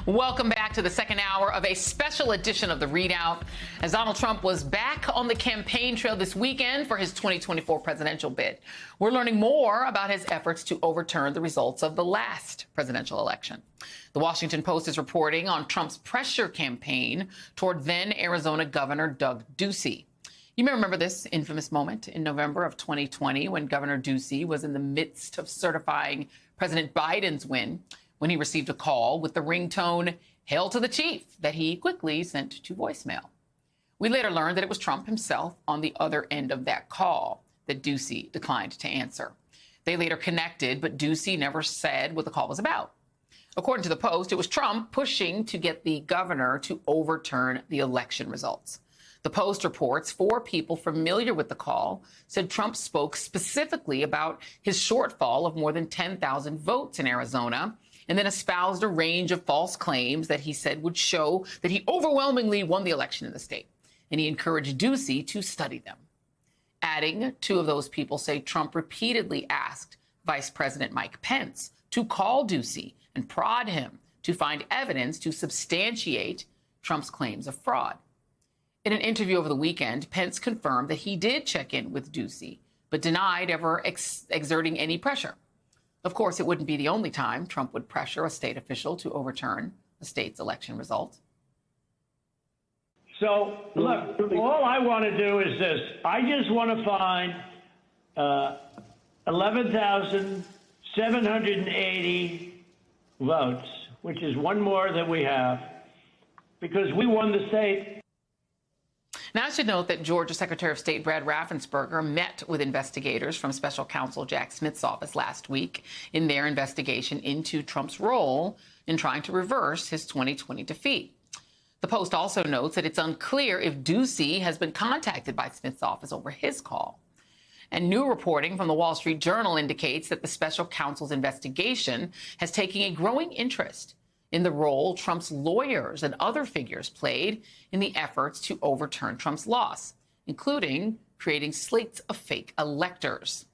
Welcome back to the second hour of a special edition of The ReidOut. As Donald Trump was back on the campaign trail this weekend for his 2024 presidential bid, we're learning more about his efforts to overturn the results of the last presidential election. The Washington Post is reporting on Trump's pressure campaign toward then Arizona Governor Doug Ducey. You may remember this infamous moment in November of 2020 when Governor Ducey was in the midst of certifying President Biden's win, when he received a call with the ringtone, "Hail to the Chief," that he quickly sent to voicemail. We later learned that it was Trump himself on the other end of that call that Ducey declined to answer. They later connected, but Ducey never said what the call was about. According to the Post, it was Trump pushing to get the governor to overturn the election results. The Post reports 4 people familiar with the call said Trump spoke specifically about his shortfall of more than 10,000 votes in Arizona, and then espoused a range of false claims that he said would show that he overwhelmingly won the election in the state. And he encouraged Ducey to study them. Adding, 2 of those people say Trump repeatedly asked Vice President Mike Pence to call Ducey and prod him to find evidence to substantiate Trump's claims of fraud. In an interview over the weekend, Pence confirmed that he did check in with Ducey, but denied ever exerting any pressure. Of course, it wouldn't be the only time Trump would pressure a state official to overturn a state's election result. So, look, all I want to do is this. I just want to find 11,780 votes, which is one more than we have, because we won the state. Now, I should note that Georgia Secretary of State Brad Raffensperger met with investigators from Special Counsel Jack Smith's office last week in their investigation into Trump's role in trying to reverse his 2020 defeat. The Post also notes that it's unclear if Ducey has been contacted by Smith's office over his call. And new reporting from the Wall Street Journal indicates that the special counsel's investigation has taken a growing interest in the role Trump's lawyers and other figures played in the efforts to overturn Trump's loss, including creating slates of fake electors.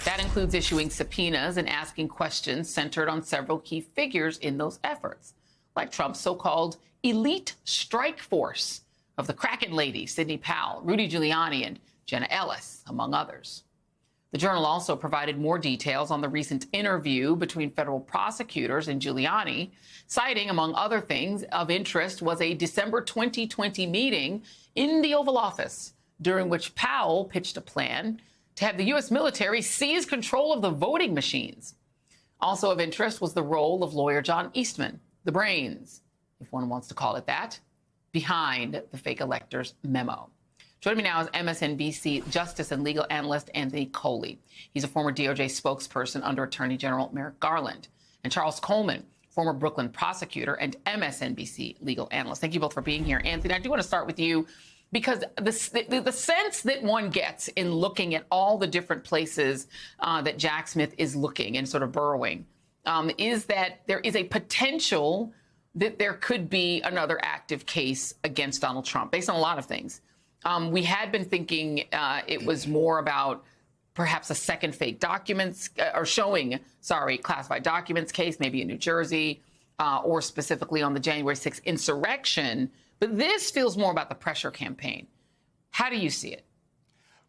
That includes issuing subpoenas and asking questions centered on several key figures in those efforts, like Trump's so-called elite strike force of the Kraken ladies, Sidney Powell, Rudy Giuliani, and Jenna Ellis, among others. The Journal also provided more details on the recent interview between federal prosecutors and Giuliani, citing, among other things of interest, was a December 2020 meeting in the Oval Office, during which Powell pitched a plan to have the U.S. military seize control of the voting machines. Also of interest was the role of lawyer John Eastman, the brains, if one wants to call it that, behind the fake electors memo. Joining me now is MSNBC justice and legal analyst Anthony Coley. He's a former DOJ spokesperson under Attorney General Merrick Garland. And Charles Coleman, former Brooklyn prosecutor and MSNBC legal analyst. Thank you both for being here. Anthony, I do want to start with you because the sense that one gets in looking at all the different places that Jack Smith is looking and sort of burrowing is that there is a potential that there could be another active case against Donald Trump based on a lot of things. We had been thinking it was more about perhaps a second fake documents or showing, classified documents case, maybe in New Jersey or specifically on the January 6th insurrection. But this feels more about the pressure campaign. How do you see it?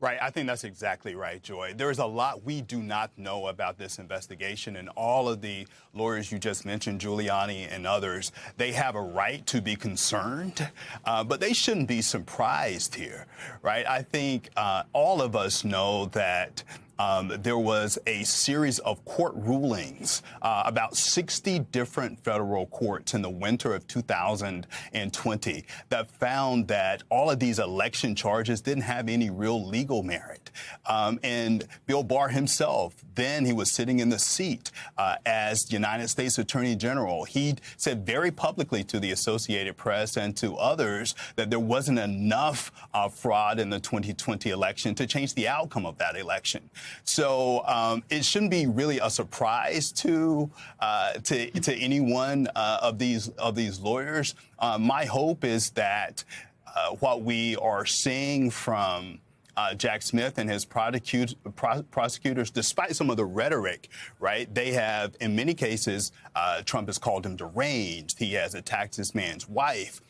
Right. I think that's exactly right, Joy. There is a lot we do not know about this investigation, and all of the lawyers you just mentioned, Giuliani and others, they have a right to be concerned, but they shouldn't be surprised here, right? I think all of us know that there was a series of court rulings, about 60 different federal courts in the winter of 2020 that found that all of these election charges didn't have any real legal merit. And Bill Barr himself, then he was sitting in the seat as United States Attorney General. He said very publicly to the Associated Press and to others that there wasn't enough fraud in the 2020 election to change the outcome of that election. So it shouldn't be really a surprise to any one of these lawyers. My hope is that what we are seeing from Jack Smith and his prosecutors, despite some of the rhetoric, right, they have, in many cases, Trump has called him deranged. He has attacked this man's wife,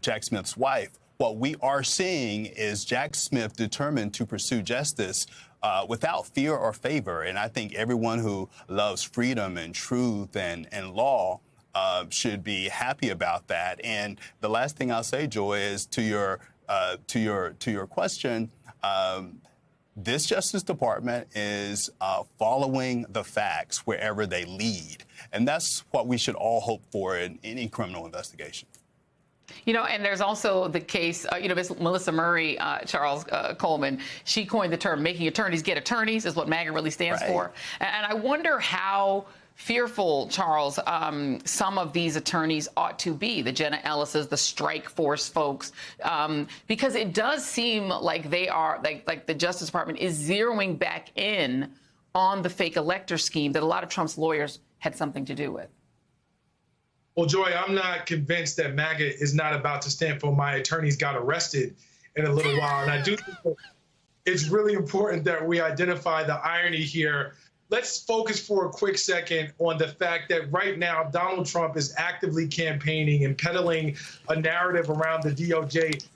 Jack Smith's wife. What we are seeing is Jack Smith determined to pursue justice without fear or favor. And I think everyone who loves freedom and truth and law should be happy about that. And the last thing I'll say, Joy, is to your question. This Justice Department is following the facts wherever they lead. And that's what we should all hope for in any criminal investigation. You know, and there's also the case, Ms. Melissa Murray, Charles Coleman, she coined the term making attorneys get attorneys is what MAGA really stands for. And I wonder how fearful, Charles, some of these attorneys ought to be, the Jenna Ellis's, the strike force folks, because it does seem like they are, like the Justice Department is zeroing back in on the fake elector scheme that a lot of Trump's lawyers had something to do with. Well, Joy, I'm not convinced that MAGA is not about to stand for my attorneys got arrested in a little while. And I do think that it's really important that we identify the irony here. Let's focus for a quick second on the fact that right now, Donald Trump is actively campaigning and peddling a narrative around the DOJ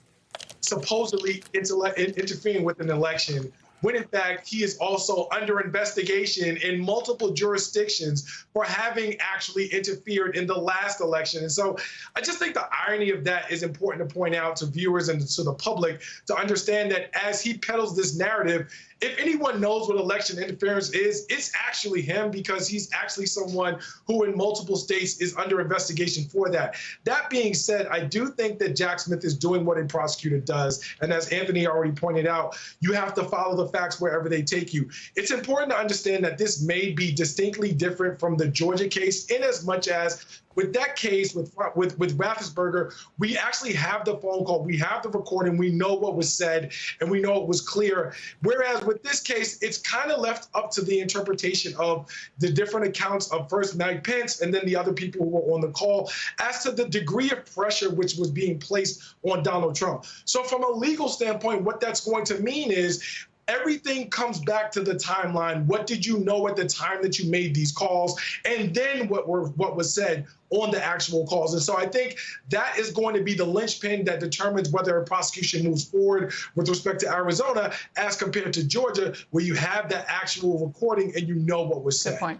supposedly interfering with an election, when in fact he is also under investigation in multiple jurisdictions for having actually interfered in the last election. And so I just think the irony of that is important to point out to viewers and to the public to understand that as he peddles this narrative, if anyone knows what election interference is, it's actually him, because he's actually someone who in multiple states is under investigation for that. That being said, I do think that Jack Smith is doing what a prosecutor does. And as Anthony already pointed out, you have to follow the facts wherever they take you. It's important to understand that this may be distinctly different from the Georgia case, in as much as with that case, with Raffensperger, we actually have the phone call, we have the recording, we know what was said, and we know it was clear. Whereas with this case, it's kind of left up to the interpretation of the different accounts of first Mike Pence and then the other people who were on the call as to the degree of pressure which was being placed on Donald Trump. So from a legal standpoint, what that's going to mean is everything comes back to the timeline. What did you know at the time that you made these calls? And then what was said on the actual calls. And so I think that is going to be the linchpin that determines whether a prosecution moves forward with respect to Arizona as compared to Georgia, where you have that actual recording and you know what was said. Good point.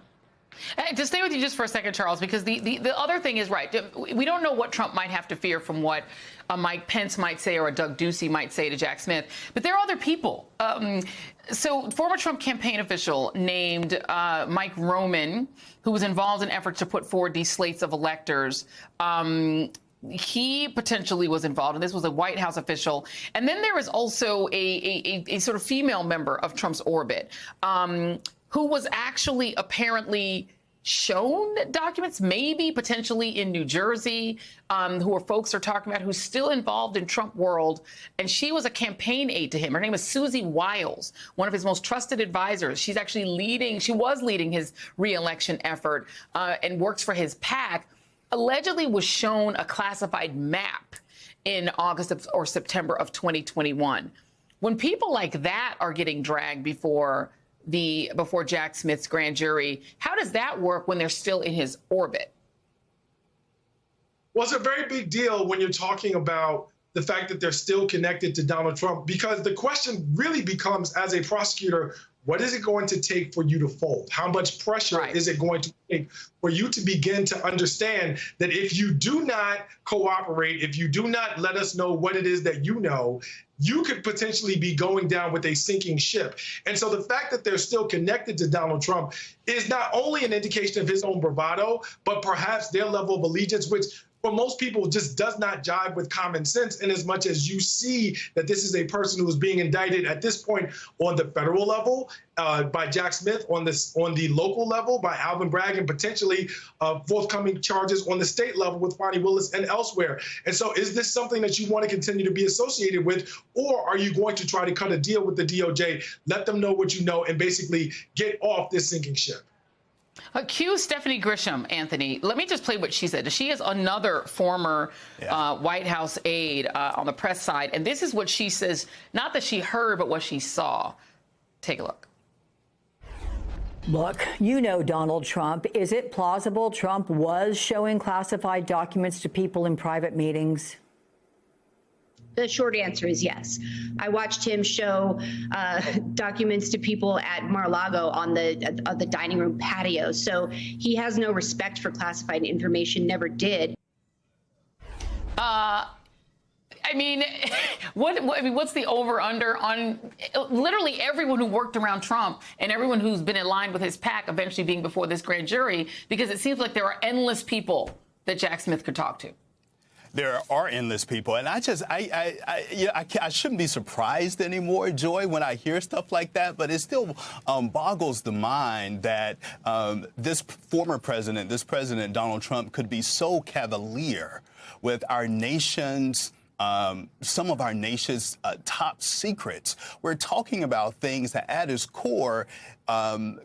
To stay with you just for a second, Charles, because the other thing is, right, we don't know what Trump might have to fear from what a Mike Pence might say or a Doug Ducey might say to Jack Smith, but there are other people. So former Trump campaign official named Mike Roman, who was involved in efforts to put forward these slates of electors, he potentially was involved, and this was a White House official. And then there is also a sort of female member of Trump's orbit, who was actually apparently shown documents, maybe potentially in New Jersey, who folks are talking about, who's still involved in Trump world. And she was a campaign aide to him. Her name is Susie Wiles, one of his most trusted advisors. She's actually she was leading his reelection effort and works for his PAC, allegedly was shown a classified map in August or September of 2021. When people like that are getting dragged before Jack Smith's grand jury, how does that work when they're still in his orbit? Well, it's a very big deal when you're talking about the fact that they're still connected to Donald Trump, because the question really becomes, as a prosecutor, what is it going to take for you to fold? How much pressure is it going to take for you to begin to understand that if you do not cooperate, if you do not let us know what it is that you know, you could potentially be going down with a sinking ship. And so the fact that they're still connected to Donald Trump is not only an indication of his own bravado, but perhaps their level of allegiance, which for most people just does not jive with common sense, in as much as you see that this is a person who is being indicted at this point on the federal level by Jack Smith, on the local level by Alvin Bragg, and potentially forthcoming charges on the state level with Fani Willis and elsewhere. And so is this something that you want to continue to be associated with, or are you going to try to cut a deal with the DOJ, let them know what you know, and basically get off this sinking ship? Cue Stephanie Grisham, Anthony. Let me just play what she said. She is another former White House aide on the press side. And this is what she says, not that she heard, but what she saw. Take a look. Look, you know Donald Trump. Is it plausible Trump was showing classified documents to people in private meetings? The short answer is yes. I watched him show documents to people at Mar-a-Lago on the dining room patio. So he has no respect for classified information, never did. I mean, what's the over-under on literally everyone who worked around Trump and everyone who's been in line with his PAC eventually being before this grand jury? Because it seems like there are endless people that Jack Smith could talk to. There are endless people, and I shouldn't be surprised anymore, Joy, when I hear stuff like that. But it still boggles the mind that this former president, Donald Trump, could be so cavalier with our nation's some of our nation's top secrets. We're talking about things that at its core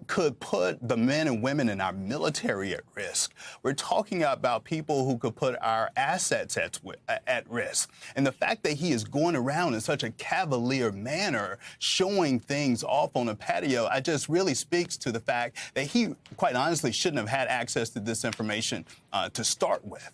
could put the men and women in our military at risk. We're talking about people who could put our assets at risk. And the fact that he is going around in such a cavalier manner, showing things off on a patio, I just really speaks to the fact that he, quite honestly, shouldn't have had access to this information to start with.